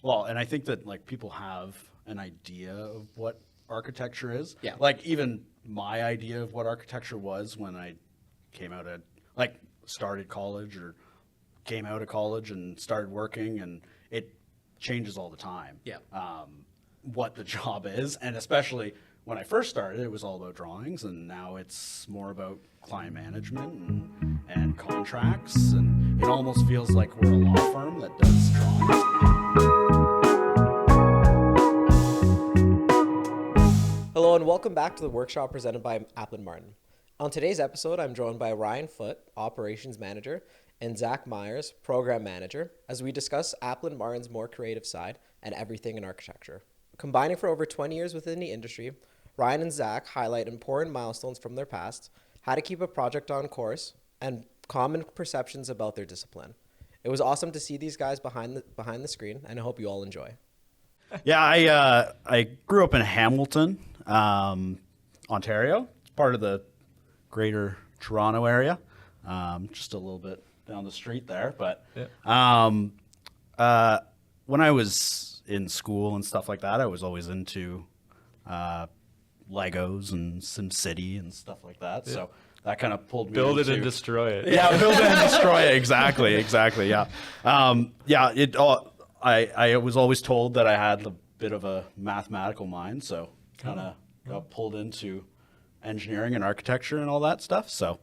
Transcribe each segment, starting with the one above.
Well, and I think that like people have an idea of what architecture is. Yeah. Like even my idea of what architecture was when I came out at like started college or came out of college and started working, and it changes all the time. Yeah. What the job is, and especially when I first started, it was all about drawings, and now it's more about client management and contracts, and it almost feels like we're a law firm that does drawings. Hello and welcome back to the workshop presented by Aplin Martin. On today's episode, I'm joined by Ryan Foote, Operations Manager, and Zach Myers, Program Manager, as we discuss Aplin Martin's more creative side and everything in architecture. Combining for over 20 years within the industry, Ryan and Zach highlight important milestones from their past, how to keep a project on course, and common perceptions about their discipline. It was awesome to see these guys behind the screen, and I hope you all enjoy. Yeah, I grew up in Hamilton, Ontario. It's part of the Greater Toronto area, just a little bit down the street there. But when I was in school and stuff like that, I was always into Legos and SimCity and stuff like that. Yeah. So that kind of pulled me build into, it and destroy it. Yeah, build it and destroy it. Exactly. Yeah. I was always told that I had a bit of a mathematical mind, so kind of got pulled into engineering and architecture and all that stuff. So,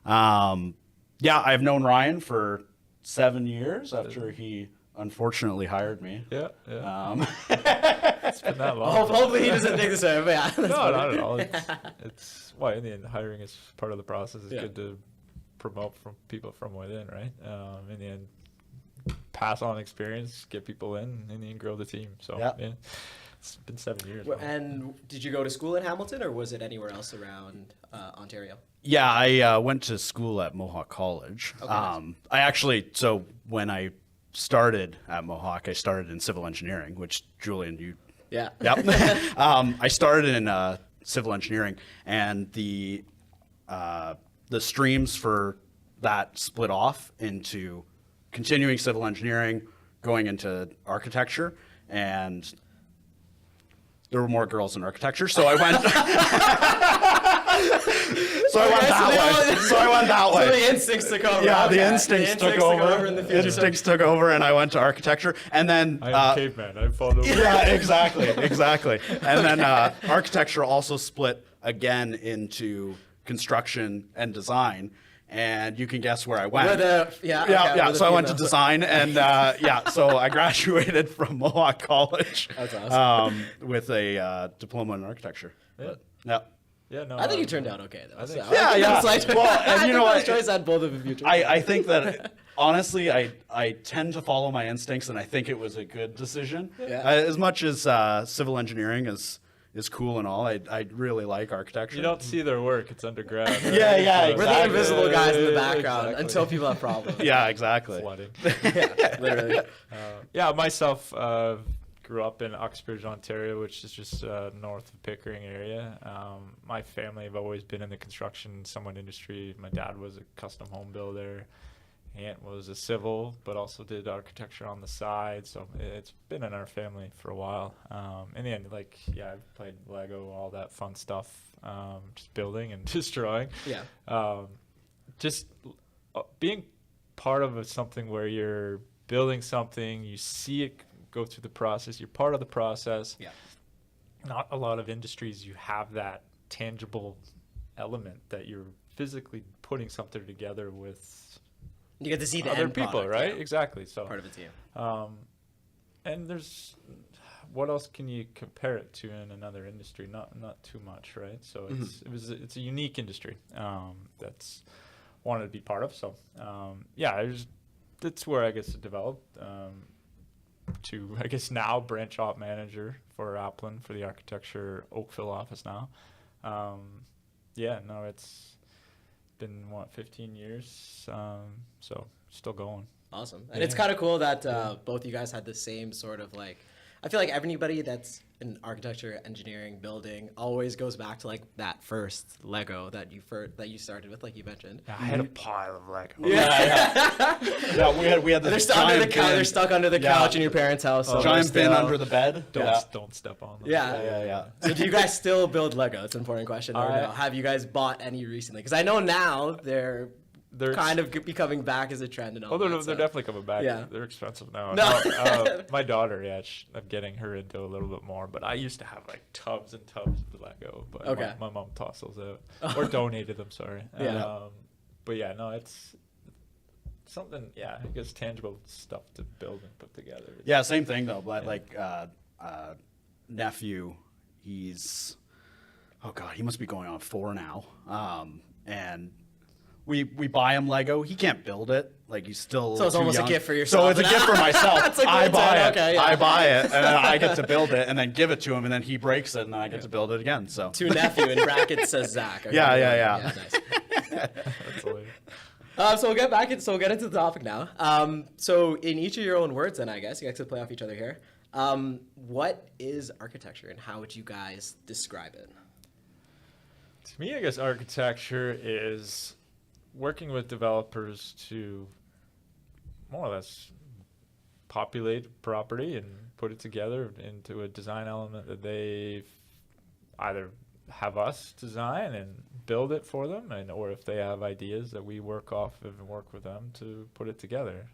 I've known Ryan for 7 years after he unfortunately hired me. Yeah. It's been that long. Hopefully he doesn't think this way, but yeah. No, not at all. It's why in the end, hiring is part of the process. It's good to promote from people from within, right? In the end, pass on experience, get people in the end, grow the team. So it's been 7 years. And did you go to school in Hamilton, or was it anywhere else around Ontario? Yeah, I went to school at Mohawk College. Okay, nice. When I started at Mohawk, I started in civil engineering, which Julian, you. Yeah. Yep. I started in civil engineering, and the streams for that split off into continuing civil engineering, going into architecture, and there were more girls in architecture, so I went. So I went that way. So the instincts took over. Yeah, okay. the instincts took over. In the future. Instincts took over, and I went to architecture, and then I'm a caveman. I followed. Yeah, exactly. And then architecture also split again into construction and design. And you can guess where I went. So I went to design, and so I graduated from Mohawk College. That's awesome. With a diploma in architecture. Yeah. I think you turned out okay though. I think so. Well, and you know what? Choice had both of the future. I think that honestly, I tend to follow my instincts, and I think it was a good decision. Yeah. As much as civil engineering is cool and all, I really like architecture. You don't see their work; it's underground. Right? Exactly. We're the invisible guys in the background until people have problems. Yeah, exactly. Flooding. Literally. Myself grew up in Uxbridge, Ontario, which is just north of Pickering area. My family have always been in the construction somewhat industry. My dad was a custom home builder. Aunt was a civil, but also did architecture on the side. So it's been in our family for a while. In the end, I've played Lego, all that fun stuff, just building and destroying. Yeah. Just being part of something where you're building something, you see it go through the process, you're part of the process. Yeah. Not a lot of industries you have that tangible element that you're physically putting something together with You get to see the other end people, product, right? yeah. Exactly. So Part of it too. and there's what else can you compare it to in another industry? Not too much, right? So it's a unique industry that's wanted to be part of. So that's where I guess it developed. To I guess now branch op manager for Aplin for the architecture Oakville office now. It's been 15 years, so still going. Awesome. And it's kind of cool that both you guys had the same sort of I feel like everybody that's in architecture, engineering, building always goes back to like that first Lego that you started with, like you mentioned. I had a pile of Lego. Yeah, we had this They're stuck under the giant couch. bin. They're stuck under the couch in your parents' house. So Giant bin under the bed. Don't step on them. Yeah. So do you guys still build Lego? It's an important question. Or no? Have you guys bought any recently? Because I know now they're kind of becoming back as a trend and all that. They're definitely coming back. Yeah. They're expensive now. No. My daughter, I'm getting her into a little bit more, but I used to have like tubs and tubs of Lego, but my mom tossed those out. Or donated them, sorry. Yeah. But yeah, no, it's something, I guess tangible stuff to build and put together. Yeah, same thing though. But like nephew, he's he must be going on 4 now. And we buy him Lego. He can't build it. Like he's still so it's almost young. a gift for yourself. So it's a gift for myself. I buy it. Okay, yeah. I buy it, and then I get to build it, and then give it to him, and then he breaks it, and then I get to build it again. So to nephew in brackets says Zach. Okay. Yeah. That's hilarious. So we'll get back. So we'll get into the topic now. So in each of your own words, then I guess you guys could play off each other here. What is architecture, and how would you guys describe it? To me, I guess architecture is working with developers to more or less populate property and put it together into a design element that they either have us design and build it for them, or if they have ideas that we work off of and work with them to put it together.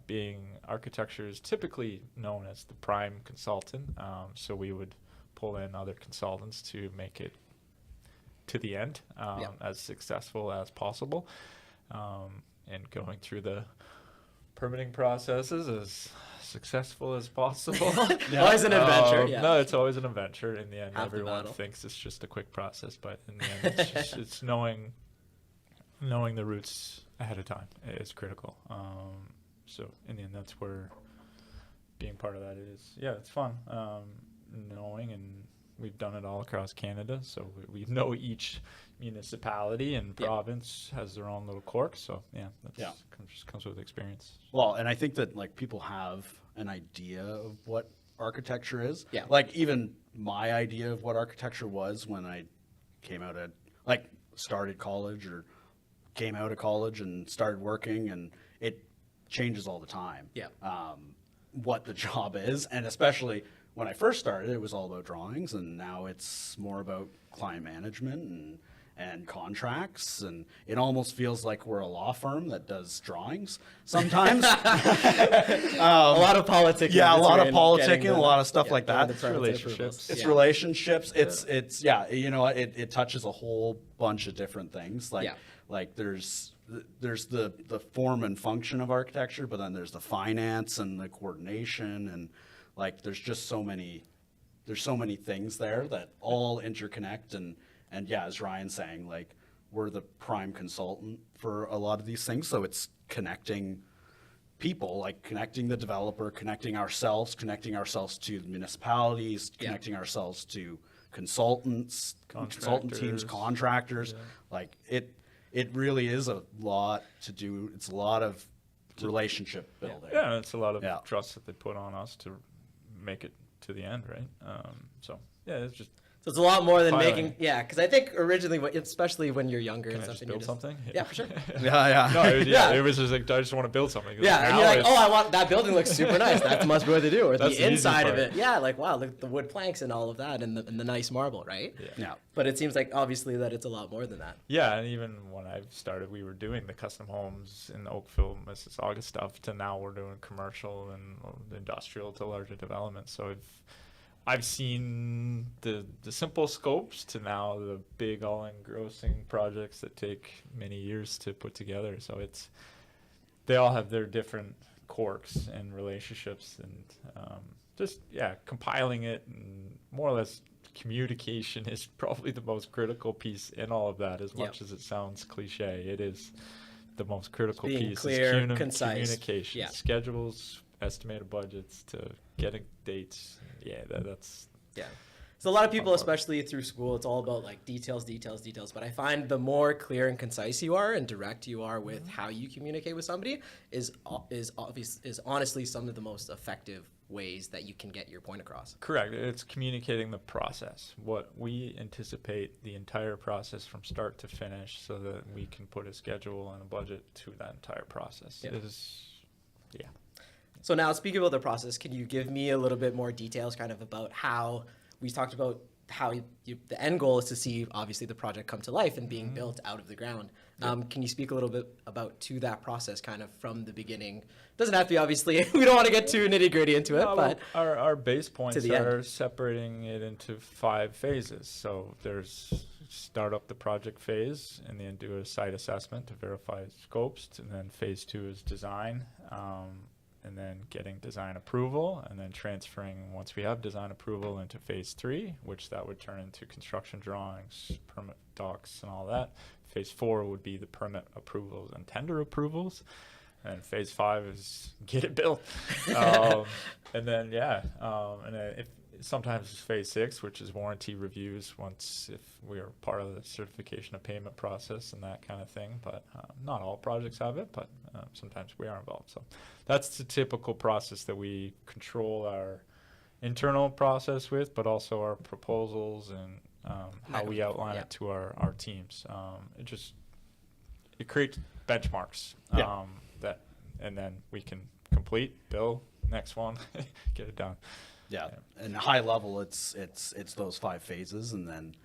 Being architecture is typically known as the prime consultant, so we would pull in other consultants to make it to the end as successful as possible, and going through the permitting processes as successful as possible. Always an adventure. No, it's always an adventure. In the end, Half the everyone battle. thinks it's just a quick process, but in the end, it's knowing the routes ahead of time is critical. So in the end, that's where being part of that is. Yeah, it's fun. Knowing, and we've done it all across Canada, so we know each municipality and province has their own little quirks. So comes with experience. Well, and I think that like people have an idea of what architecture is. Yeah. Like even my idea of what architecture was when I came out at started college or came out of college and started working, and it changes all the time. Yeah. What the job is, and especially when I first started, it was all about drawings, and now it's more about client management and contracts, and it almost feels like we're a law firm that does drawings sometimes. A lot of politicking. Yeah, a lot of politicking, a lot of stuff like that. It's relationships. It's relationships. It's it touches a whole bunch of different things. Like there's the form and function of architecture, but then there's the finance and the coordination, and like there's just so many things there that all interconnect, and as Ryan's saying, like we're the prime consultant for a lot of these things, so it's connecting people, like connecting the developer, connecting ourselves to the municipalities, connecting ourselves to consultants, consultant teams, contractors. Like it really is a lot to do. It's a lot of relationship building. Yeah, it's a lot of trust that they put on us to make it to the end, right? It's just. So it's a lot more than Filing. making, because I think originally, especially when you're younger Can and I stuff, just and build something? Yeah, for sure. Yeah. No, Yeah. it was just like I just want to build something. Yeah, and Now you're like, it's- I want that building looks super nice. That must be what they do, or That's the the easy inside of part. it. Yeah, like wow, look at the wood planks and all of that, and the nice marble, right? Yeah. But it seems like obviously that it's a lot more than that. Yeah, and even when I started, we were doing the custom homes in Oakville, Mississauga stuff, to now we're doing commercial and industrial to larger developments. So I've seen the simple scopes to now the big all-engrossing projects that take many years to put together. So they all have their different quirks and relationships, and compiling it, and more or less communication is probably the most critical piece in all of that. As much as it sounds cliche, it is the most critical Being piece. clear, is concise. communication, schedules, estimated budgets, to getting dates. That's So a lot of people, especially through school, it's all about like details. But I find the more clear and concise you are and direct you are with how you communicate with somebody is honestly some of the most effective ways that you can get your point across. Correct. It's communicating the process, what we anticipate the entire process from start to finish, so that we can put a schedule and a budget to that entire process. Yeah. Yeah. So now, speaking about the process, can you give me a little bit more details kind of about how we talked about how the end goal is to see, obviously, the project come to life and being built out of the ground. Can you speak a little bit about to that process kind of from the beginning? Doesn't have to be, obviously. We don't want to get too nitty-gritty into it, but our base points are end. separating it into 5 phases. So there's start up the project phase, and then do a site assessment to verify scopes, and then phase 2 is design. And then getting design approval, and then transferring, once we have design approval, into phase 3, which that would turn into construction drawings, permit docs, and all that. Phase 4 would be the permit approvals and tender approvals. And phase 5 is get it built. And then, and then if sometimes it's phase 6, which is warranty reviews, once if we are part of the certification of payment process and that kind of thing. But not all projects have it, but sometimes we are involved. So that's the typical process that we control our internal process with, but also our proposals and how we outline it to our teams. It creates benchmarks that, and then we can complete, bill, next one, get it done. Yeah, and high level, it's those 5 phases, and then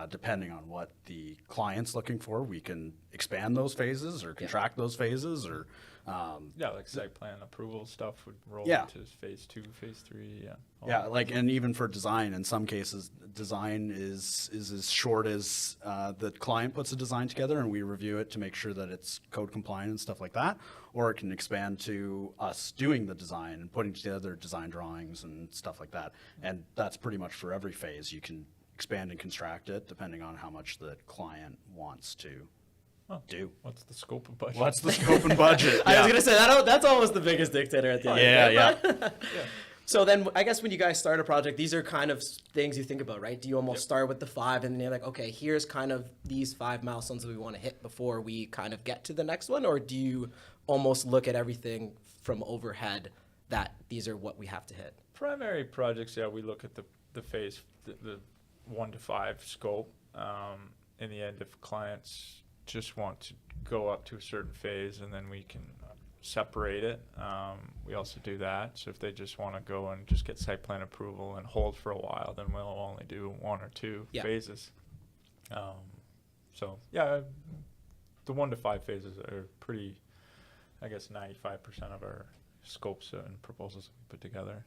depending on what the client's looking for, we can expand those phases or contract those phases, or like site plan approval stuff would roll into phase 2, phase 3, and even for design, in some cases, design is as short as the client puts a design together, and we review it to make sure that it's code compliant and stuff like that, or it can expand to us doing the design and putting together design drawings and stuff like that. And that's pretty much for every phase. You can expand and contract it depending on how much the client wants to do. What's the scope of budget? What's the scope and budget? I was going to say, that's almost the biggest dictator at the end. Yeah. So then I guess when you guys start a project, these are kind of things you think about, right? Do you almost start with the 5 and then you're like, okay, here's kind of these 5 milestones that we want to hit before we kind of get to the next one? Or do you almost look at everything from overhead that these are what we have to hit? Primary projects, we look at the phase, the 1 to 5 scope. In the end, if clients just want to go up to a certain phase, and then we can separate it. We also do that. So if they just want to go and just get site plan approval and hold for a while, then we'll only do 1 or 2 phases. The 1 to 5 phases are pretty, I guess 95% of our scopes and proposals we put together.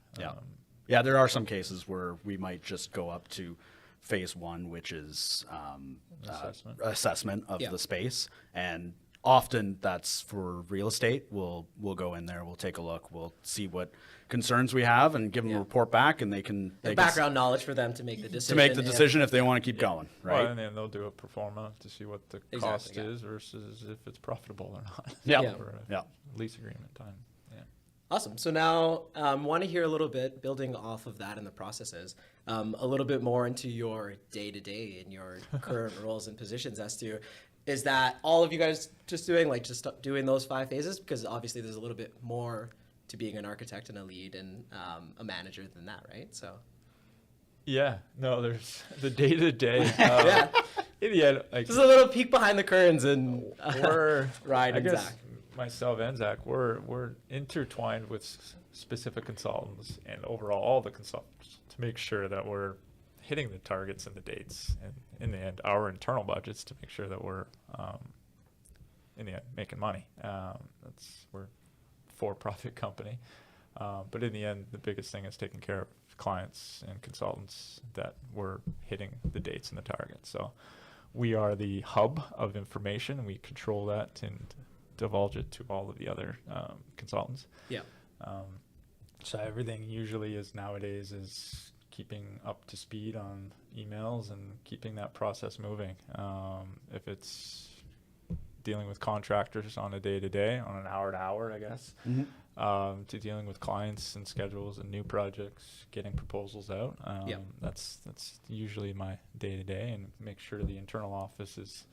There are some cases where we might just go up to phase 1, which is assessment of the space, and often that's for real estate. We'll go in there, we'll take a look, we'll see what concerns we have, and give them a report back, and they can background knowledge for them to make the decision. To make the decision if they want to keep going, right? Well, and then they'll do a pro forma to see what the cost is versus if it's profitable or not. For a lease agreement time. Awesome. So now I want to hear a little bit, building off of that and the processes, a little bit more into your day-to-day and your current roles and positions as to, is that all of you guys just doing those 5 phases? Because obviously there's a little bit more to being an architect and a lead and a manager than that, right? So. Yeah. No, there's the day-to-day. In the end, just a little peek behind the curtains, and we're Ryan and Zach. Myself and Zach, we're intertwined with specific consultants and overall all the consultants to make sure that we're hitting the targets and the dates, and in the end, our internal budgets to make sure that we're in the end making money. We're a for-profit company, but in the end, the biggest thing is taking care of clients and consultants that we're hitting the dates and the targets. So we are the hub of information. We control that and divulge it to all of the other consultants. So everything usually is nowadays is keeping up to speed on emails and keeping that process moving. If it's dealing with contractors on a day-to-day, on an hour-to-hour, I guess, to dealing with clients and schedules and new projects, getting proposals out. That's usually my day-to-day, and make sure the internal office is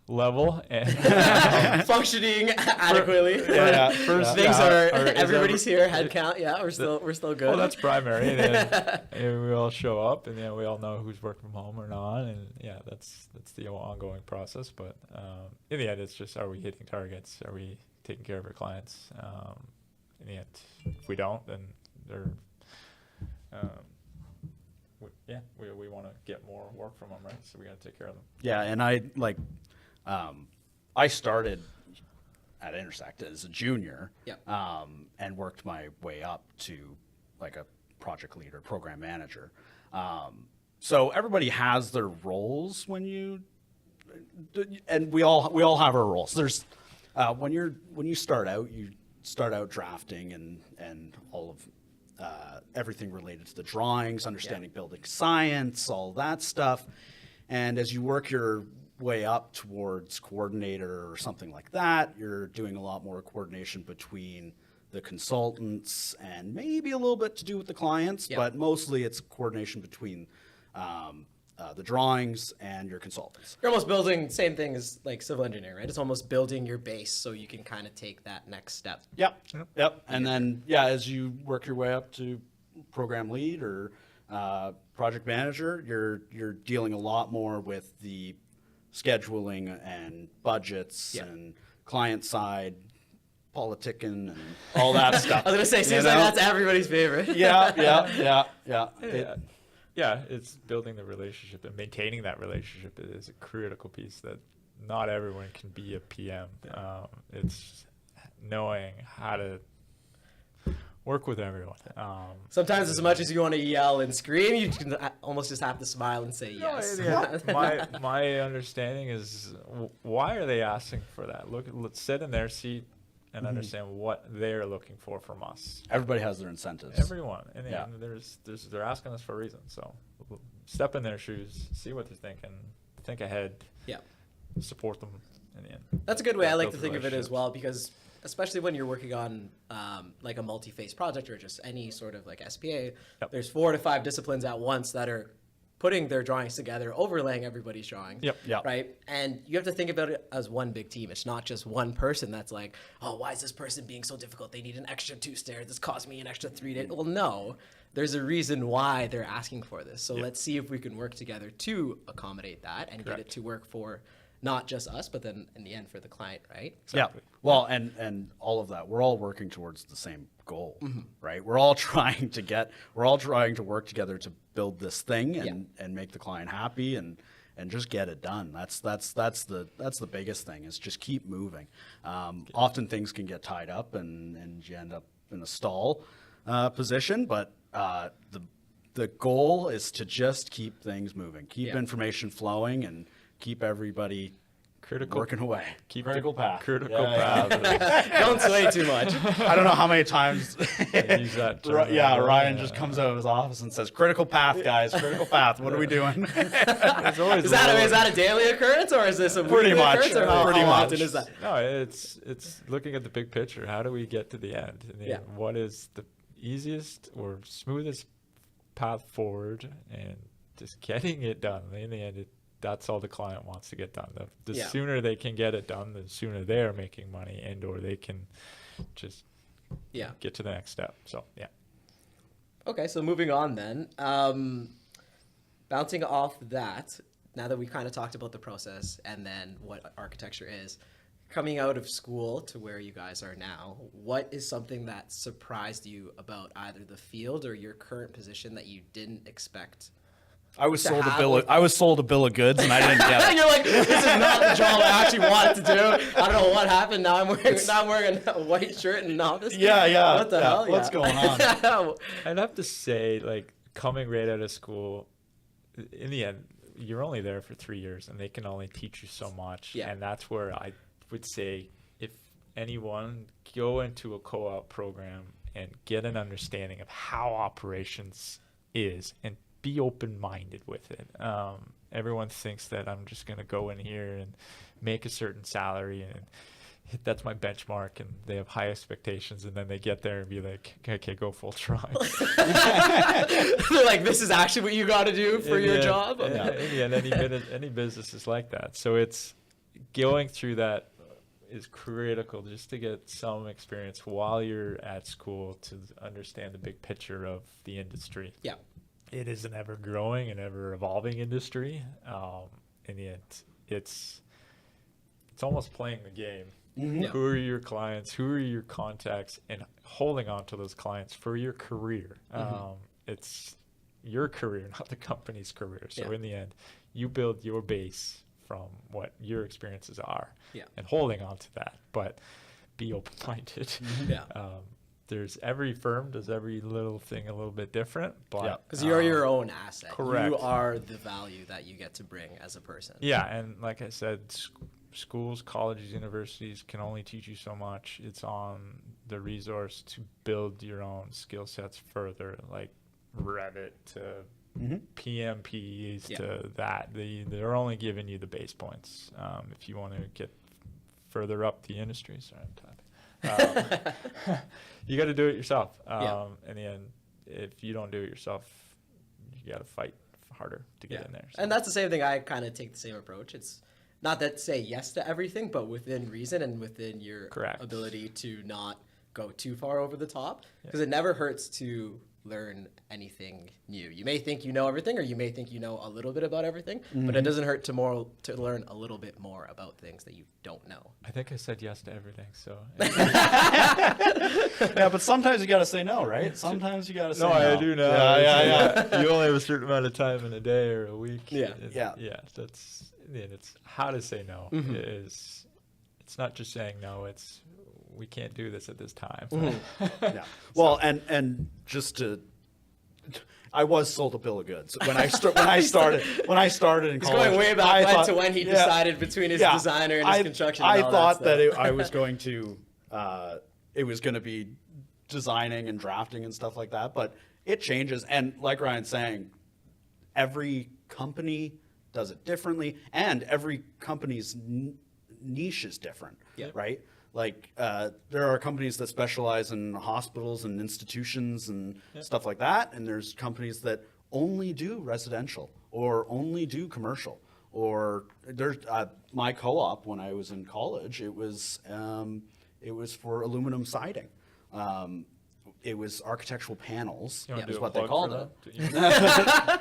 level and functioning adequately. Everybody's here. Head count. Yeah, we're still good. Well, that's primary, and we all show up, and we all know who's working from home or not, and that's the ongoing process. But in the end, it's just, are we hitting targets? Are we taking care of our clients? In the end, if we don't, then they're we want to get more work from them, right? So we got to take care of them. Yeah, and I started at Intersect as a junior, and worked my way up to like a project leader, program manager. So everybody has their roles and we all have our roles. There's when you start out drafting and all of everything related to the drawings, understanding building science, all that stuff. And as you work your way up towards coordinator or something like that, you're doing a lot more coordination between the consultants and maybe a little bit to do with the clients, but mostly it's coordination between the drawings and your consultants. You're almost building same thing as like civil engineering, right? It's almost building your base so you can kind of take that next step. Yep. And then as you work your way up to program lead or project manager, you're dealing a lot more with the scheduling and budgets and client side politicking and all that stuff. I was gonna say, seems like that's everybody's favorite. Yeah. It's building the relationship and maintaining that relationship is a critical piece that not everyone can be a PM. It's knowing how to work with everyone. Sometimes as much as you want to yell and scream, you can almost just have to smile and say yes. My understanding is, why are they asking for that? Let's sit in their seat and understand what they're looking for from us. Everybody has their incentives. Everyone. In the end, they're asking us for a reason. So step in their shoes, see what they're thinking, think ahead, support them in the end. That's a good way I like to think of it as well, because especially when you're working on like a multi-phase project or just any sort of like SPA, there's 4 to 5 disciplines at once that are putting their drawings together, overlaying everybody's drawings, right? And you have to think about it as one big team. It's not just one person that's like, oh, why is this person being so difficult? They need an extra 2 stairs. This cost me an extra 3 days. Well, no, there's a reason why they're asking for this. So let's see if we can work together to accommodate that and get it to work for not just us, but then in the end for the client, right? Exactly. Yeah. Well, and all of that, we're all working towards the same goal, right? We're all trying to work together to build this thing and make the client happy and just get it done. That's the biggest thing, is just keep moving. Often things can get tied up and you end up in a stall position, but the goal is to just keep things moving, keep information flowing, and keep everybody working away. Keep critical path. Critical path. Don't sway too much. I don't know how many times use that term. Ryan just comes out of his office and says, critical path, guys, critical path. What are we doing? Is that a daily occurrence, or is this a weekly occurrence, or how often is that? No, it's looking at the big picture. How do we get to the end? What is the easiest or smoothest path forward, and just getting it done. In the end, that's all the client wants to get done. The sooner they can get it done, the sooner they're making money, and or they can just get to the next step. So Okay, so moving on then. Bouncing off that, now that we kind of talked about the process and then what architecture is, coming out of school to where you guys are now, what is something that surprised you about either the field or your current position that you didn't expect? I was sold a bill of goods, and I didn't get it. You're like, this is not the job I actually wanted to do. I don't know what happened. Now I'm wearing a white shirt in an office. Yeah. What the hell? What's going on? I'd have to say, like, coming right out of school, in the end, you're only there for 3 years, and they can only teach you so much. And that's where I would say, if anyone, go into a co-op program and get an understanding of how operations is, and be open-minded with it. Everyone thinks that I'm just going to go in here and make a certain salary and that's my benchmark, and they have high expectations, and then they get there and be like, okay, go full try. They're like, this is actually what you got to do for your job? Yeah, any business is like that. So it's going through that is critical just to get some experience while you're at school to understand the big picture of the industry. Yeah. It is an ever growing and ever evolving industry. In the end, it's almost playing the game. Mm-hmm. Yeah. Who are your clients? Who are your contacts? And holding on to those clients for your career. It's your career, not the company's career. So in the end, you build your base from what your experiences are, and holding on to that. But be open-minded. There's every firm does every little thing a little bit different, but because you're your own asset. Correct. You are the value that you get to bring as a person. Yeah, and like I said, schools, colleges, universities can only teach you so much. It's on the resource to build your own skill sets further, like Revit to PMPs to that. They're only giving you the base points. If you want to get further up the industry, sorry, I'm typing. You got to do it yourself. In the end, if you don't do it yourself, you got to fight harder to get in there. So. And that's the same thing. I kind of take the same approach. It's not that say yes to everything, but within reason and within your ability to not go too far over the top. Because it never hurts to learn anything new. You may think you know everything, or you may think you know a little bit about everything, but it doesn't hurt to learn a little bit more about things that you don't know. I think I said yes to everything, so. Yeah, but sometimes you got to say no, right? Sometimes you got to say no. I do know. Yeah. You only have a certain amount of time in a day or a week. Yeah. That's it's how to say no. It's not just saying no. It's we can't do this at this time. Well, and just to, I was sold a bill of goods when I started in college. It's going way back to when he decided between his designer and his construction. I thought that I was going to, it was going to be designing and drafting and stuff like that, but it changes. And like Ryan's saying, every company does it differently, and every company's niche is different, right? Like there are companies that specialize in hospitals and institutions and stuff like that, and there's companies that only do residential or only do commercial. Or there's my co-op when I was in college. It was for aluminum siding. It was architectural panels, is what they called it.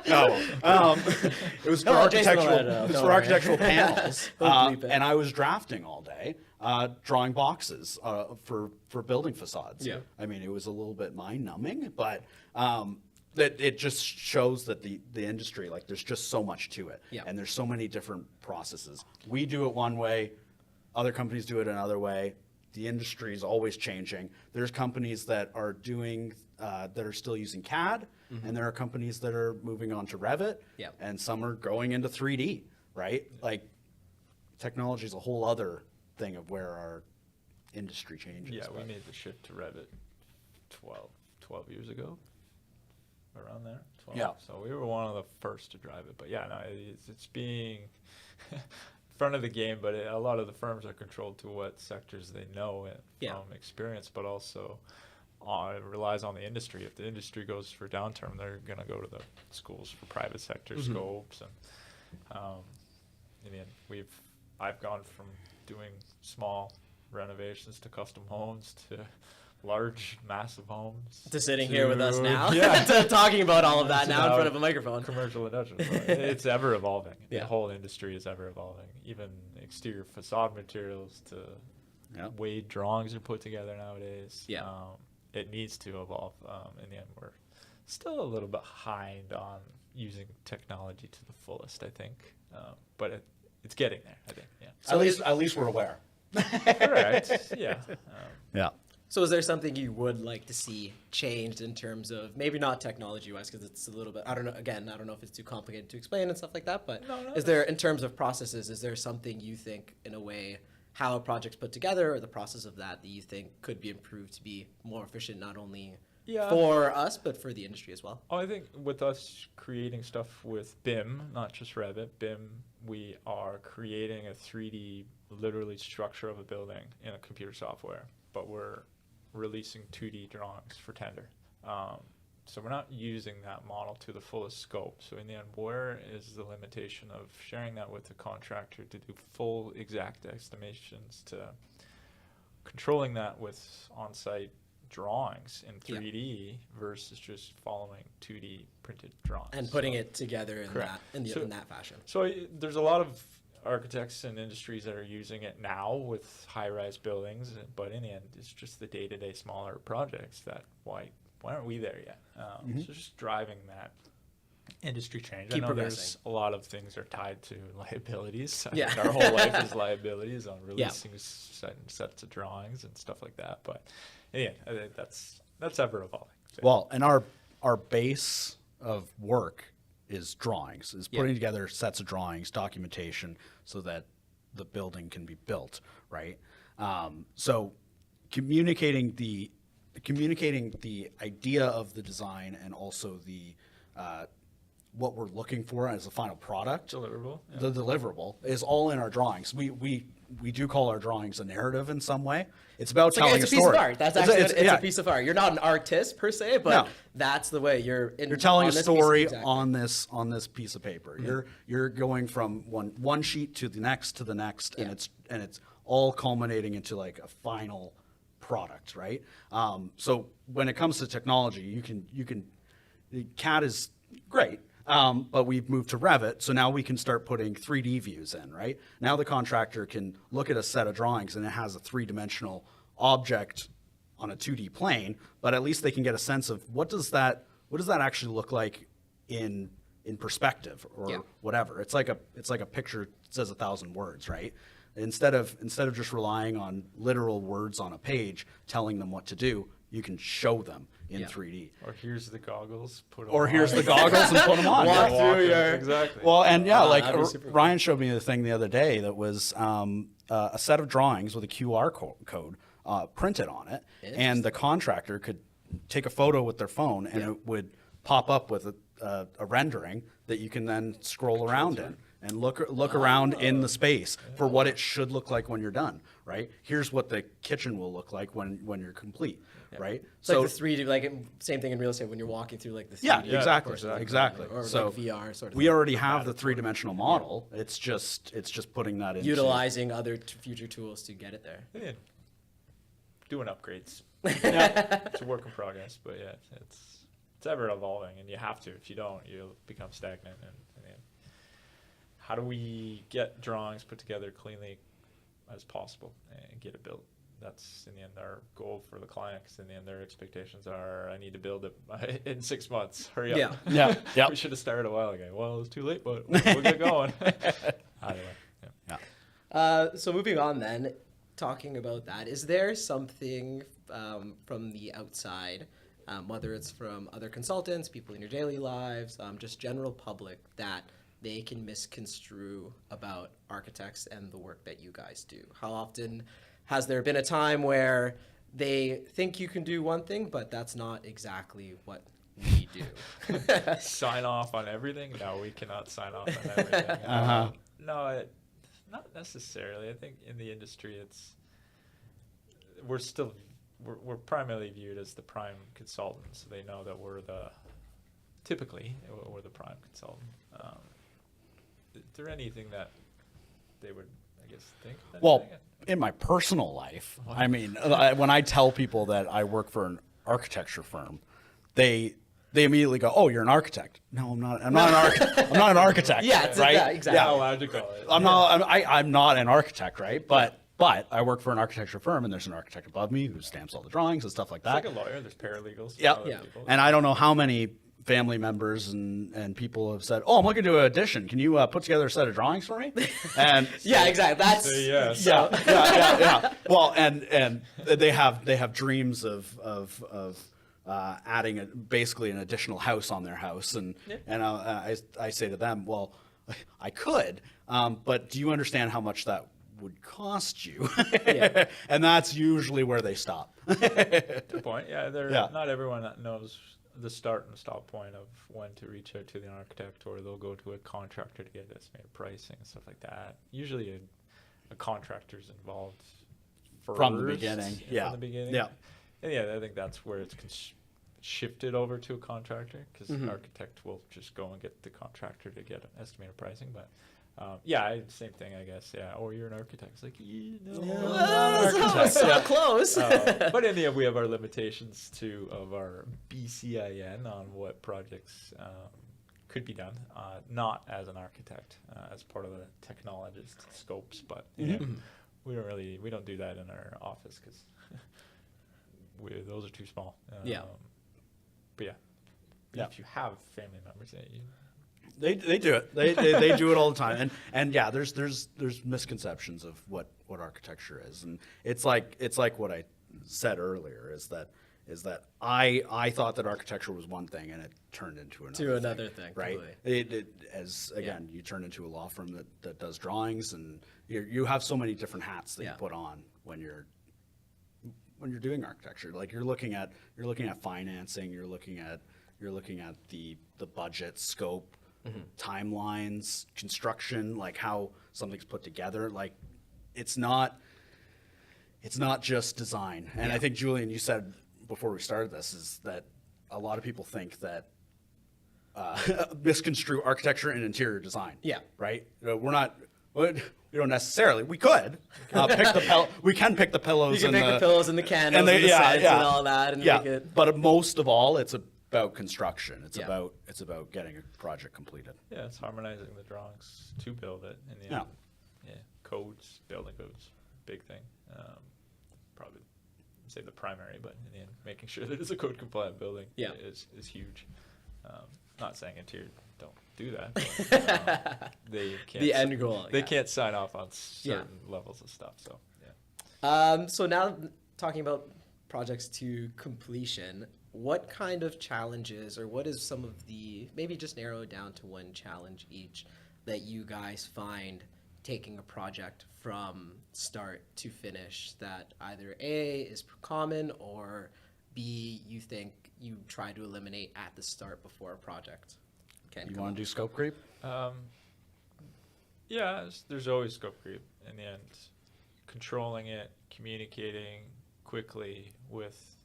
No, it was for architectural panels, and I was drafting all day, drawing boxes for building facades. Yeah. I mean, it was a little bit mind-numbing, but that it just shows that the industry, like, there's just so much to it, and there's so many different processes. We do it one way, other companies do it another way. The industry is always changing. There's companies that are doing that are still using CAD, and there are companies that are moving on to Revit, and some are going into 3D, right? Like, technology is a whole other thing of where our industry changes. Yeah, we made the shift to Revit 12 years ago, around there. 12. Yeah. So we were one of the first to drive it. But yeah, no, it's being front of the game, but a lot of the firms are controlled to what sectors they know from experience, but also it relies on the industry. If the industry goes for downturn, they're going to go to the schools for private sector scopes. And in the end, I've gone from doing small renovations to custom homes to large, massive homes. To sitting here with us now, to talking about all of that now in front of a microphone. Commercial industrial. It's ever evolving. The whole industry is ever evolving. Even exterior facade materials to way drawings are put together nowadays. It needs to evolve. In the end, we're still a little behind on using technology to the fullest, I think. But it's getting there, I think. Yeah. So at least we're aware. Correct. Yeah. Yeah. So is there something you would like to see changed in terms of, maybe not technology-wise, because it's a little bit, I don't know if it's too complicated to explain and stuff like that, but is there, in terms of processes, is there something you think, in a way, how a project's put together or the process of that you think could be improved to be more efficient, not only for us, but for the industry as well? Oh, I think with us creating stuff with BIM, not just Revit, BIM, we are creating a 3D, literally, structure of a building in a computer software, but we're releasing 2D drawings for tender. So we're not using that model to the fullest scope. So in the end, where is the limitation of sharing that with the contractor to do full exact estimations, to controlling that with on-site drawings in 3D versus just following 2D printed drawings and putting it together in correct. in that fashion. So there's a lot of architects and industries that are using it now with high-rise buildings, but in the end, it's just the day-to-day smaller projects that why aren't we there yet? So just driving that industry change. Keep I know progressing. there's a lot of things are tied to liabilities. I Yeah. think our whole life is liabilities on releasing sets of drawings and stuff like that. But yeah, I think that's ever evolving. So. Well, and our base of work is drawings, is putting together sets of drawings, documentation, so that the building can be built, right? So communicating the idea of the design and also the what we're looking for as a final product, Deliverable, yeah. the deliverable, is all in our drawings. We do call our drawings a narrative in some way. It's about telling It's a a piece story. of art. That's actually it's yeah. a piece of art. You're not an artist per se, but No. that's the way you're Telling a story exactly. on this piece of paper. You're going from one sheet to the next and it's all culminating into like a final product, right? So when it comes to technology, you can the CAD is great. But we've moved to Revit, so now we can start putting 3D views in, right? Now the contractor can look at a set of drawings and it has a three-dimensional object on a 2D plane, but at least they can get a sense of what does that actually look like in perspective or whatever. It's like a picture says 1,000 words, right? Instead of just relying on literal words on a page telling them what to do, you can show them in 3D. Or here's the goggles. Put 'em Or on. here's the goggles and put them on. Walk Yeah. through your exactly. Well, and that'd be super cool. Ryan showed me the thing the other day that was a set of drawings with a QR code printed on it, and the contractor could take a photo with their phone, and it would pop up with a rendering that you can then scroll around in and look around in the space for what it should look like when you're done. Right? Here's what the kitchen will look like when you're complete. Right? It's like the 3D, like same thing in real estate when you're walking through like the 3D. Yeah, exactly, portion of it, exactly. Or So like VR sort of we thing. already have the three-dimensional model. It's just putting that into Utilizing other future tools to get it there. Yeah. Doing upgrades. It's a work in progress, but yeah, it's ever evolving, and you have to. If you don't, you'll become stagnant. And how do we get drawings put together cleanly as possible and get it built? That's in the end our goal for the client, because in the end their expectations are, I need to build it in 6 months. Hurry up. Yeah. We should have started a while ago. Well, it's too late, but we'll get going. Anyway, So moving on then, talking about that, is there something from the outside, whether it's from other consultants, people in your daily lives, just general public, that they can misconstrue about architects and the work that you guys do? How often has there been a time where they think you can do one thing, but that's not exactly what we do? sign off on everything? No, we cannot sign off on everything. No, not necessarily. I think in the industry, we're primarily viewed as the prime consultant, so they know that we're the prime consultant. Is there anything that they would, I guess, think? Well, in my personal life, I mean, when I tell people that I work for an architecture firm, they immediately go, "Oh, you're an architect." No, I'm not. I'm not an architect. I'm not an architect. Yeah, it's right. exactly. How allowed to call it. I'm not an architect, right? But I work for an architecture firm, and there's an architect above me who stamps all the drawings and stuff like that. It's like a lawyer. There's paralegals. Yeah. other people. And I don't know how many family members and people have said, "Oh, I'm looking to do an addition. Can you put together a set of drawings for me?" And Yeah, exactly. That's Say yes. yeah. Well, and they have dreams of adding basically an additional house on their house, and I say to them, well, I could, but do you understand how much that would cost you? And that's usually where they stop. Good point. Yeah, Yeah. Not everyone that knows the start and stop point of when to reach out to the architect, or they'll go to a contractor to get estimated pricing and stuff like that. Usually a contractor's involved From the beginning. From the beginning. Yeah. And yeah, I think that's where it's shifted over to a contractor because the architect will just go and get the contractor to get estimated pricing. But same thing, I guess. Yeah, or you're an architect. It's like, no, I'm not an architect. So close. But in the end, we have our limitations of our BCIN on what projects could be done, not as an architect, as part of the technologist scopes. But we don't do that in our office because those are too small. But if you have family members, They do it. They do it all the time. And there's misconceptions of what architecture is, and it's like what I said earlier is that I thought that architecture was one thing and it turned into another thing, right? Totally. You turn into a law firm that does drawings, and you have so many different hats that you put on when you're doing architecture. Like you're looking at financing, you're looking at the budget, scope, timelines, construction, like how something's put together. Like it's not just design. And I think, Julian, you said before we started this is that a lot of people think that misconstrue architecture and interior design. Yeah. Right? We don't necessarily. We could we can pick the pillows. You can pick the pillows and the candles and the sets and all that. And make it. But most of all, it's about construction. It's about getting a project completed. Yeah, it's harmonizing the drawings to build it in the end. Yeah, codes, building codes, big thing. Probably say the primary, but in the end, making sure that it's a code compliant building is huge. Not saying interior don't do that. But, they can't. The end goal. They can't sign off on certain levels of stuff. So So now talking about projects to completion, what kind of challenges, or what is some of the, maybe just narrow it down to one challenge each, that you guys find taking a project from start to finish that either A, is common, or B, you think you try to eliminate at the start before a project? You want to do scope creep? There's always scope creep in the end. Controlling it, communicating quickly with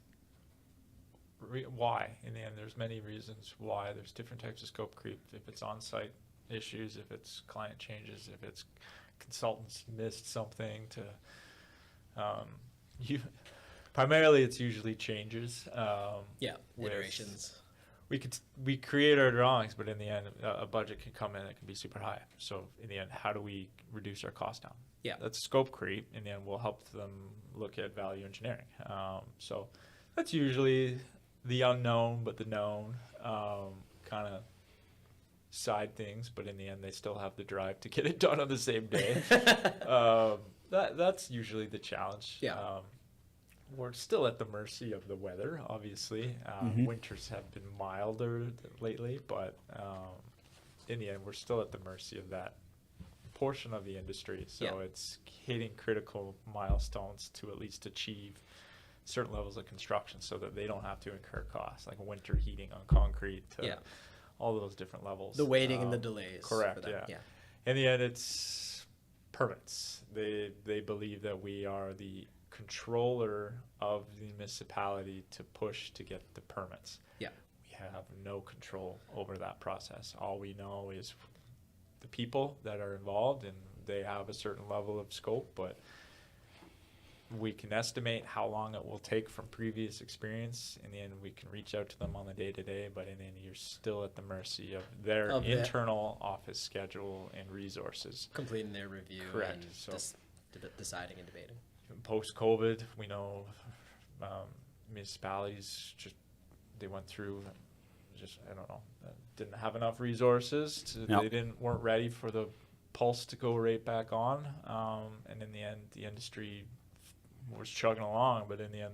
why. In the end, there's many reasons why. There's different types of scope creep. If it's on-site issues, if it's client changes, if it's consultants missed something primarily it's usually changes. Iterations. We create our drawings, but in the end, a budget can come in, it can be super high. So in the end, how do we reduce our cost down? Yeah, that's scope creep. In the end, we'll help them look at value engineering. So that's usually the unknown, but the known kind of side things. But in the end, they still have the drive to get it done on the same day. That's usually the challenge. We're still at the mercy of the weather, obviously. Winters have been milder lately, but in the end, we're still at the mercy of that portion of the industry. So it's hitting critical milestones to at least achieve certain levels of construction so that they don't have to incur costs, like winter heating on concrete, to all those different levels. The waiting and the delays. Correct, In the end, it's permits. They believe that we are the controller of the municipality to push to get the permits. We have no control over that process. All we know is the people that are involved, and they have a certain level of scope, but we can estimate how long it will take from previous experience. In the end, we can reach out to them on the day-to-day, but in the end, you're still at the mercy of their internal office schedule and resources. Completing their review. Correct. And so deciding and debating. Post-COVID, we know municipalities they went through didn't have enough resources. They weren't ready for the pulse to go right back on. And in the end, the industry was chugging along, but in the end,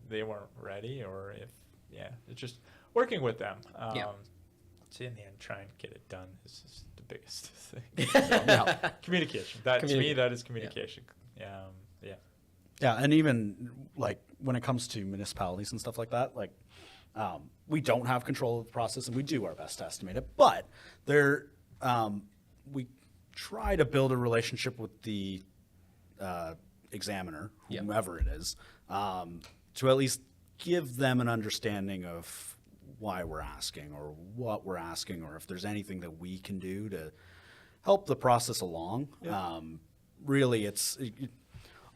they weren't ready, or it's just working with them. So in the end, trying to get it done is the biggest thing. Communication. To me, that is communication. Yeah, and even like when it comes to municipalities and stuff like that, like we don't have control of the process, and we do our best to estimate it. But we try to build a relationship with the examiner, whomever it is, to at least give them an understanding of why we're asking or what we're asking, or if there's anything that we can do to help the process along. Really,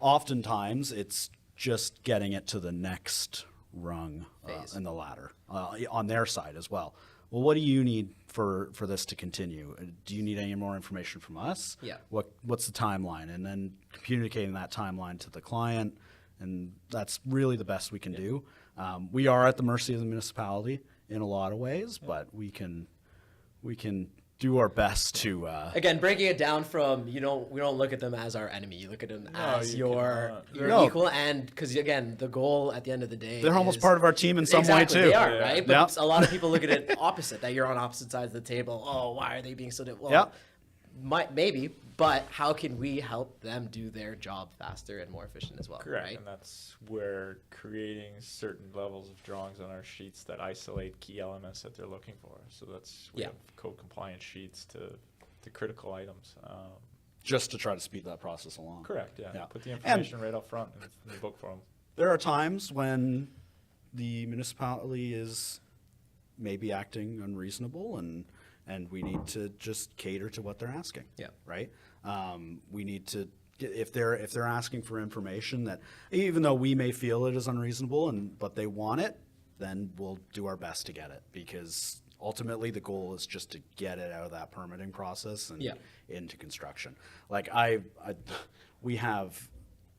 oftentimes it's just getting it to the next rung in the ladder on their side as well. Well, what do you need for this to continue? Do you need any more information from us? Yeah. What's the timeline? And then communicating that timeline to the client, and that's really the best we can do. We are at the mercy of the municipality in a lot of ways, but we can do our best to again, breaking it down from, we don't look at them as our enemy. You look at them as your equal, and because again, the goal at the end of the day, they're almost part of our team in some way too. They are, right? But a lot of people look at it opposite, that you're on opposite sides of the table. Oh, why are they being so difficult? Well, maybe, but how can we help them do their job faster and more efficient as well? Correct, right? and that's where creating certain levels of drawings on our sheets that isolate key elements that they're looking for. So we have code compliant sheets to critical items. Just to try to speed that process along. Correct, yeah. Put the information right up front in the book for them. There are times when the municipality is maybe acting unreasonable, and we need to just cater to what they're asking. Yeah. Right. We need to, if they're asking for information that, even though we may feel it is unreasonable, but they want it, then we'll do our best to get it, because ultimately the goal is just to get it out of that permitting process and into construction. Like we had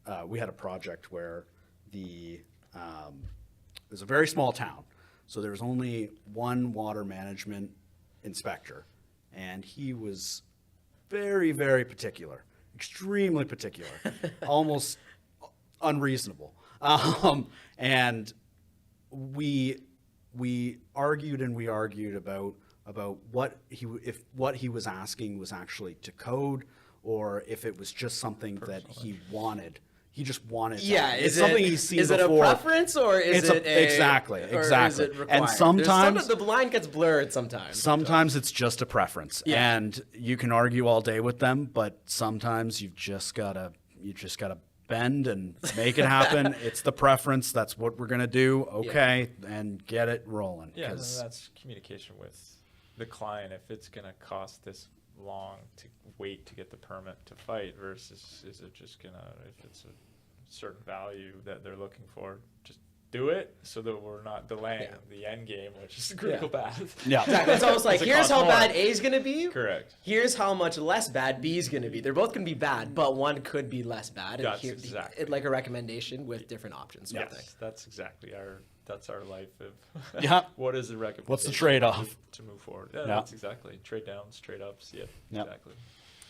a project where it was a very small town, so there was only one water management inspector, and he was very, very particular, extremely particular, almost unreasonable. And we argued about what he was asking was actually to code, or if it was just something that he wanted. He just wanted. It's something he's seen before. Is it a preference, or is it exactly? Or is it required? And sometimes the line gets blurred. Sometimes it's just a preference, and you can argue all day with them, but sometimes you just gotta bend and make it happen. It's the preference. That's what we're gonna do. Okay, and get it rolling. Yeah, and that's communication with the client. If it's gonna cost this long to wait to get the permit to fight, versus is it just gonna, if it's a certain value that they're looking for, just do it so that we're not delaying the end game, which is the critical path. Exactly. It's almost like, here's how bad A is going to be. Correct. Here's how much less bad B is going to be. They're both going to be bad, but one could be less bad. That's exactly. Like a recommendation with different options. Yes, that's exactly our life of what is the recommendation? What's the trade-off to move forward? Yeah, that's exactly. Trade downs, trade ups. Exactly.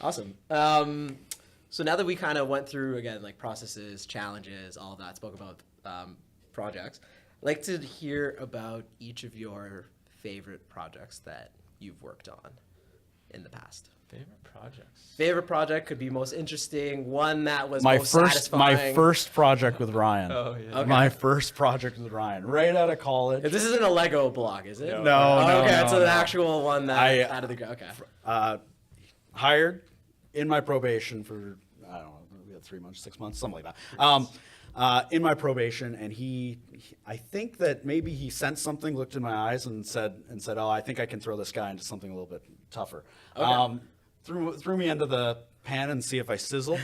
Awesome. So now that we kind of went through, again, like processes, challenges, all of that, spoke about projects, I'd like to hear about each of your favorite projects that you've worked on in the past. Favorite projects? Favorite project could be most interesting, one that was most satisfying. My first project with Ryan. Oh, yeah. Okay. My first project with Ryan, right out of college. This isn't a Lego block, is it? No. Okay, it's an actual one that out of the ground. Okay. Hired in my probation for, I don't know, we had 3 months, 6 months, something like that. In my probation, and I think that maybe he sensed something, looked in my eyes, and said, "Oh, I think I can throw this guy into something a little bit tougher." Okay. Threw me into the pan and see if I sizzle.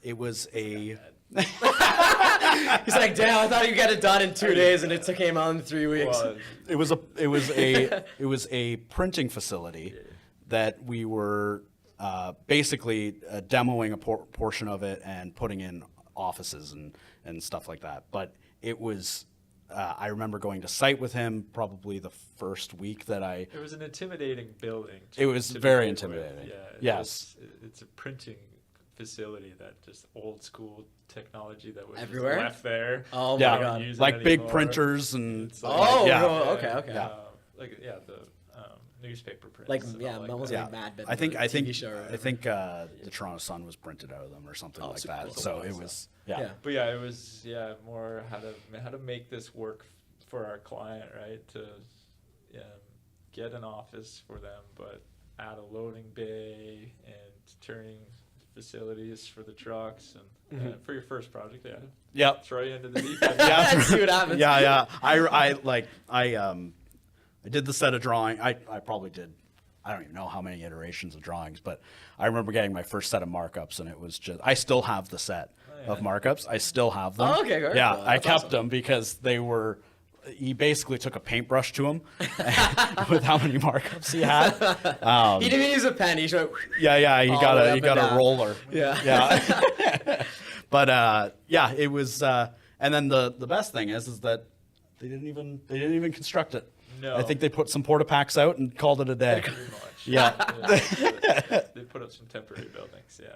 It was a. He's like, "Damn, I thought you got it done in 2 days, and it took him on 3 weeks." Well, It was a printing facility that we were basically demoing a portion of it and putting in offices and stuff like that. But it was, I remember going to site with him probably the first week that I. It was an intimidating building. It was very intimidating. Yeah. It's a printing facility that just old school technology that was everywhere left there. Oh my God! Like big printers and. Okay. The newspaper prints. Almost like Mad Men. I think TV show. I think the Toronto Sun was printed out of them or something like that. Cool. So it was But it was more how to make this work for our client, right? To get an office for them, but add a loading bay and facilities for the trucks and for your first project, Yep. throw you into the deep end. Yeah. See what happens. Yeah. I did the set of drawing. I probably did. I don't even know how many iterations of drawings, but I remember getting my first set of markups, and it was just. I still have the set of markups. I still have them. Oh, okay, very yeah, cool. I That's kept awesome. them because they were. He basically took a paintbrush to them with how many markups he had. He didn't use a pen. He showed. Yeah. He All got the way a up he got and a down. roller. Yeah. But yeah, it was. And then the best thing is that they didn't even construct it. No. I think they put some porta packs out and called it a day. Pretty much. Yeah. They put up some temporary buildings, yeah.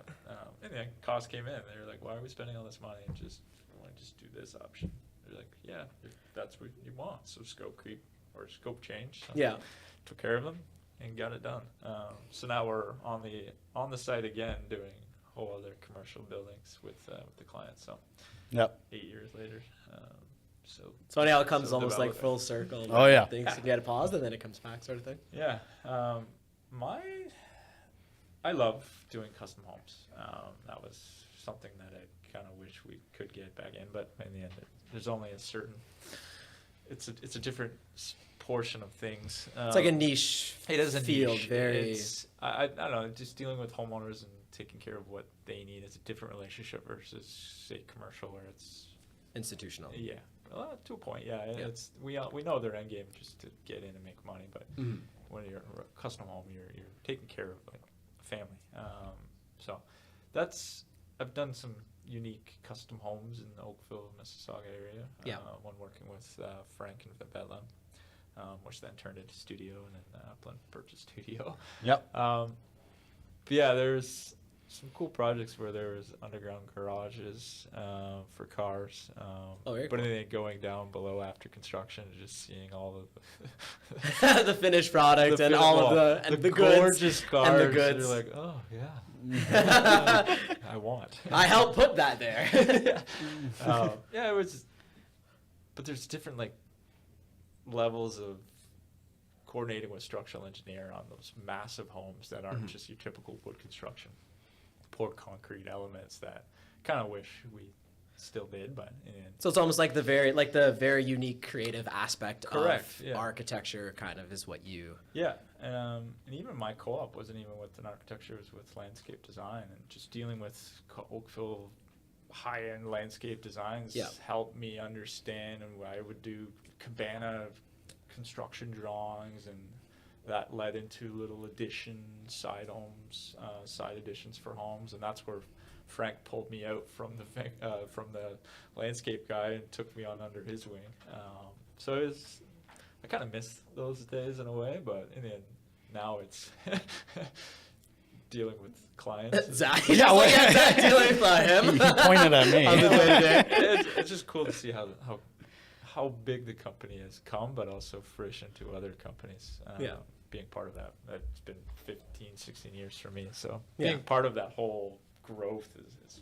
And then cost came in. They were like, why are we spending all this money and just want to just do this option? They're like, yeah, if that's what you want. So scope creep or scope change. So Yeah. Took care of them and got it done. So now we're on the site again doing whole other commercial buildings with the clients. So Yep. 8 years later. So It's funny how it comes still almost like developing. full circle. Oh, yeah. Things get paused and then it comes back, sort of thing. Yeah, I love doing custom homes. That was something that I kind of wish we could get back in, but in the end, there's only a certain. It's a different portion of things. It's like a niche. It is a field. niche. Very. It's, I don't know. Just dealing with homeowners and taking care of what they need is a different relationship versus say commercial where it's Institutional. yeah. Well, to a point, yeah. It's we know their end game just to get in and make money, but when you're a custom home, you're taking care of like a family. So that's I've done some unique custom homes in the Oakville, Mississauga area. Yeah. One working with Frank and Bedlam, which then turned into studio, and then Aplin purchased studio. Yep. But yeah, there's some cool projects where there was underground garages for cars. very but cool. then going down below after construction, just seeing all of The finished product and all of the goods gorgeous cars. and the goods. You're like, oh yeah, I want. I helped put that there. Yeah, it was. But there's different like levels of coordinating with structural engineer on those massive homes that aren't just your typical wood construction. Poured concrete elements that kind of wish we still did, but So it's almost like the very unique creative aspect Correct, of yeah. architecture kind of is what you. yeah, and even my co-op wasn't even with an architecture; it was with landscape design, and just dealing with Oakville high-end landscape designs helped me understand, and I would do cabana construction drawings, and that led into little additions, side homes, side additions for homes, and that's where Frank pulled me out from the landscape guy and took me on under his wing. So it was, I kind of miss those days in a way, but in the end, now it's dealing with clients. Zach, Yeah, wait. Zach dealing with him. He pointed at me. On the day-to-day. It's just cool to see how big the company has come, but also fruition to other companies. Being part of that, it's been 15, 16 years for me. So being part of that whole growth is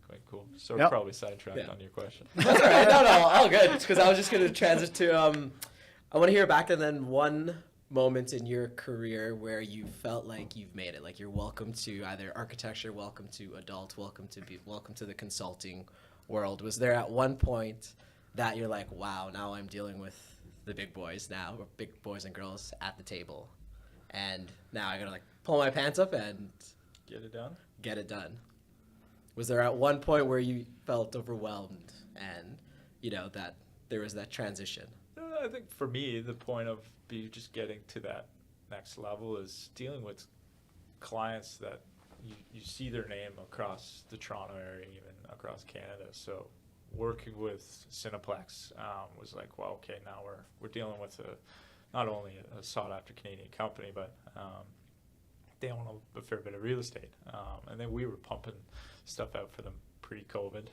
quite cool. So we're probably sidetracked on your question. That's all right. No, all good. Because I was just going to transit to. I want to hear back and then one moment in your career where you felt like you've made it, like you're welcome to either architecture, welcome to adult, welcome to the consulting world. Was there at one point that you're like, wow, now I'm dealing with the big boys now, or big boys and girls at the table, and now I gotta like pull my pants up and Get it done? get it done? Was there at one point where you felt overwhelmed and that there was that transition? I think for me, the point of just getting to that next level is dealing with clients that you see their name across the Toronto area, even across Canada. So working with Cineplex was like, well, okay, now we're dealing with not only a sought-after Canadian company, but they own a fair bit of real estate. And then we were pumping stuff out for them pre-COVID.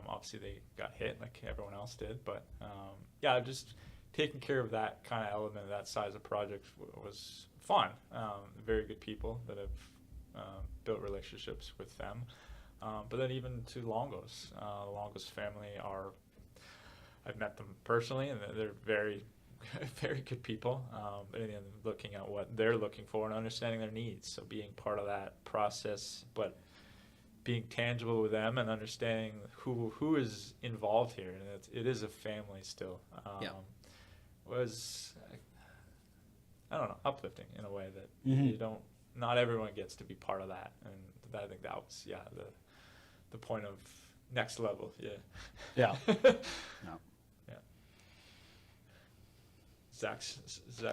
Obviously, they got hit like everyone else did. But, just taking care of that kind of element, that size of project was fun. Very good people that have built relationships with them. But then even to Longos. The Longos family I've met them personally, and they're very, very good people. But in the end, looking at what they're looking for and understanding their needs. So being part of that process, but being tangible with them and understanding who is involved here, and it is a family still. Was, I don't know, uplifting in a way that you don't. Not everyone gets to be part of that, and I think that was the point of next level. Yeah. Zach's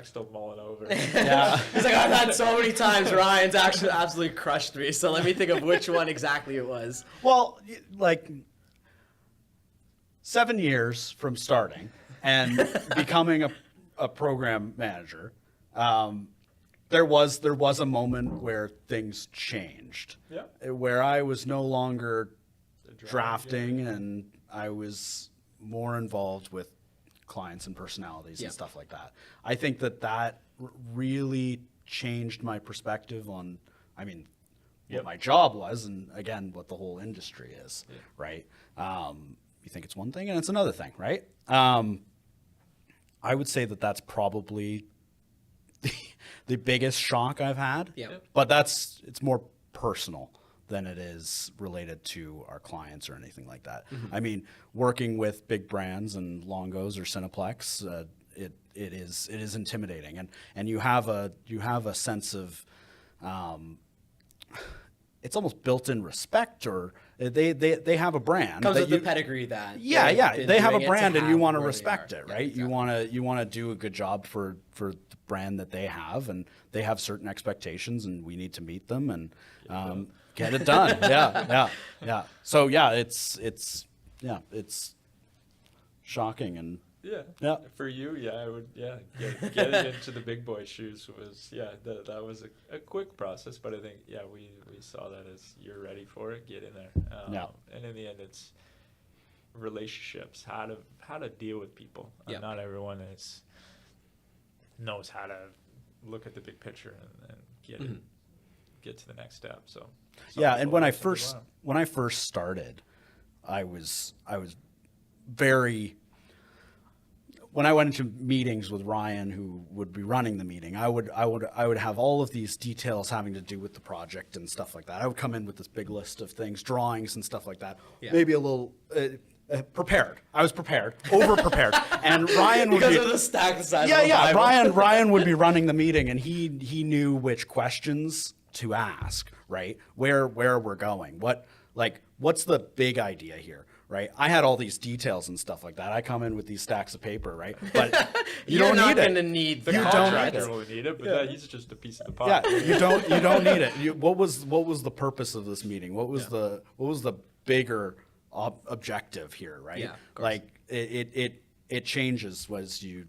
still mulling over. Yeah. He's like, I've had so many times Ryan's actually absolutely crushed me. So let me think of which one exactly it was. Well, like 7 years from starting and becoming a program manager, there was a moment where things changed. Yeah. Where I was no longer drafting and I was more involved with clients and personalities and stuff like that. I think that really changed my perspective on, what my job was, and again, what the whole industry is, right? You think it's one thing and it's another thing, right? I would say that's probably the biggest shock I've had. Yeah. But it's more personal than it is related to our clients or anything like that. I mean, working with big brands and Longos or Cineplex, it is intimidating, and you have a sense of it's almost built-in respect, or they have a brand. Comes with the pedigree that they have a brand, and you want to respect it, right? Yeah, exactly. You want to do a good job for the brand that they have, and they have certain expectations, and we need to meet them and get it done. Yeah. So it's shocking and. Yeah. For you, I would get it into the big boy shoes was that was a quick process, but I think we saw that as you're ready for it, get in there. And in the end, it's relationships, how to deal with people. Not everyone knows how to look at the big picture and get to the next step. So and when I first started, I was very. When I went into meetings with Ryan, who would be running the meeting, I would have all of these details having to do with the project and stuff like that. I would come in with this big list of things, drawings and stuff like that. Maybe a little prepared. I was prepared, over prepared, and Ryan would because of the stack the size. Ryan would be running the meeting, and he knew which questions to ask. Right, where we're going, what's the big idea here. Right, I had all these details and stuff like that. I come in with these stacks of paper, right? But you're not going to need the contractor will need it, but he's just a piece of the pie. Yeah, you don't need it. What was the purpose of this meeting? What was the bigger objective here? Right, yeah, like it changes as you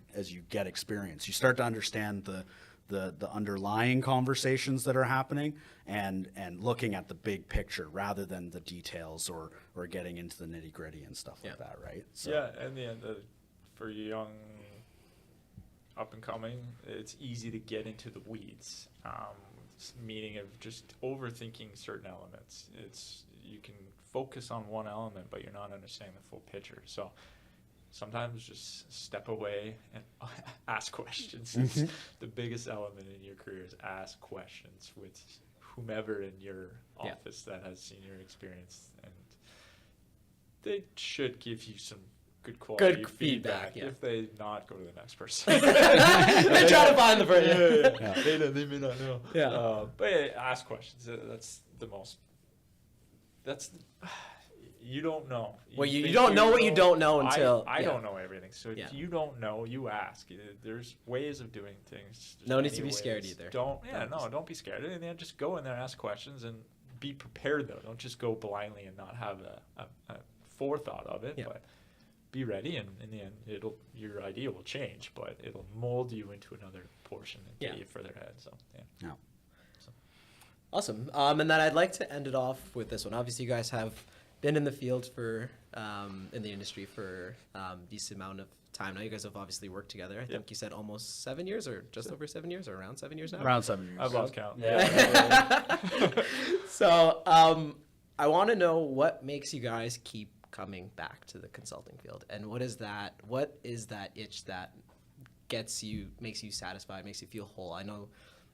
get experience. You start to understand the underlying conversations that are happening and looking at the big picture rather than the details or getting into the nitty gritty and stuff like that, right? So. In the end, for young up and coming, it's easy to get into the weeds, meaning of just overthinking certain elements. You can focus on one element, but you're not understanding the full picture. So sometimes just step away and ask questions. It's the biggest element in your career is ask questions with whomever in your office that has senior experience, and they should give you some good quality feedback. If they not, go to the next person. They try to find the person. They may not know. But ask questions. That's the most. You don't know. You don't know what you don't know until... I don't know everything. So if you don't know, you ask. There's ways of doing things. No need to be scared either. Don't be scared. And then just go in there and ask questions and be prepared, though. Don't just go blindly and not have a forethought of it. But be ready, and in the end, your idea will change, but it'll mold you into another portion and get you further ahead. So, Awesome. And then I'd like to end it off with this one. Obviously, you guys have been in the field for in the industry for a decent amount of time now. You guys have obviously worked together. I think you said almost 7 years, or just over 7 years, or around 7 years now? Around 7 years. I've lost count. So I want to know what makes you guys keep coming back to the consulting field, and what is that itch that makes you satisfied, makes you feel whole? I know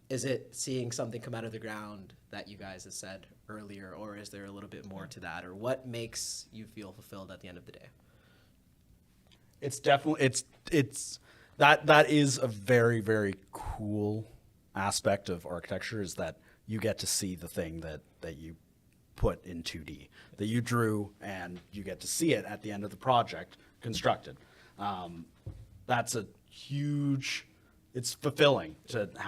Is it seeing something come out of the ground that you guys have said earlier, or is there a little bit more to that, or what makes you feel fulfilled at the end of the day? It's definitely that is a very, very cool aspect of architecture, is that you get to see the thing that you put in 2D, that you drew, and you get to see it at the end of the project constructed. That's a huge, it's fulfilling to have